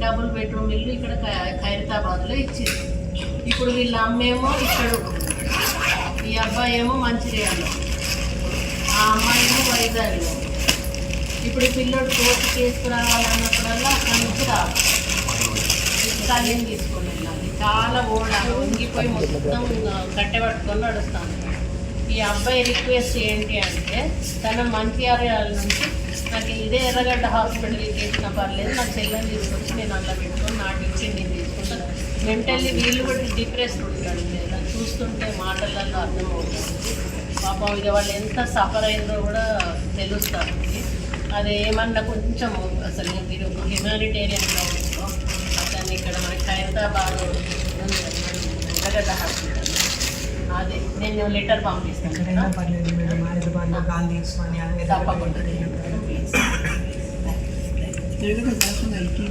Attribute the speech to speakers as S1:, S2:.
S1: Double bedroom ఇల్లు ఇక్కడ ఖైరతాబాద్లో ఇచ్చింది. ఇప్పుడు వీళ్ళ అమ్మేమో ఇక్కడ, ఈ అబ్బాయి ఏమో మంచిర్యాలలో, ఆ అమ్మాయి ఏమో వైజాగ్లో. ఇప్పుడు ఈ పిల్లడు కోర్టు తీసుకురావాలన్నప్పుడల్లా అక్కడి నుంచి రావాలి, కళ్యాణ్ తీసుకొని వెళ్ళాలి. చాలా వంగిపోయి మొత్తం కట్టెపట్టుకొని నడుస్తాను. ఈ అబ్బాయి రిక్వెస్ట్ ఏంటి అంటే, తన మంచిర్యాల నుంచి నాకు ఇదే ఎర్రగడ్డ హాస్పిటల్కి చేసిన పర్లేదు, నా చెల్లెని తీసుకొచ్చి నేను అలా పెట్టుకొని నా డ్యూటీ నేను తీసుకుంటాను. మెంటల్లీ వీళ్ళు కూడా డిప్రెస్డ్ ఉంటాడు, లేదా చూస్తుంటే మాటలలో అర్థమవుతుంది. పాపం ఇక వాళ్ళు ఎంత సఫర్ అయిందో కూడా తెలుస్తారు. అది ఏమన్నా కొంచెం అసలు మీరు ఒక హ్యుమానిటేరియన్గా ఉందో అతన్ని ఇక్కడ మనకి ఖైరతాబాద్ ఎర్రగడ్డ హాస్పిటల్, అదే నేను లెటర్ పంపిస్తాను. తప్పకుండా.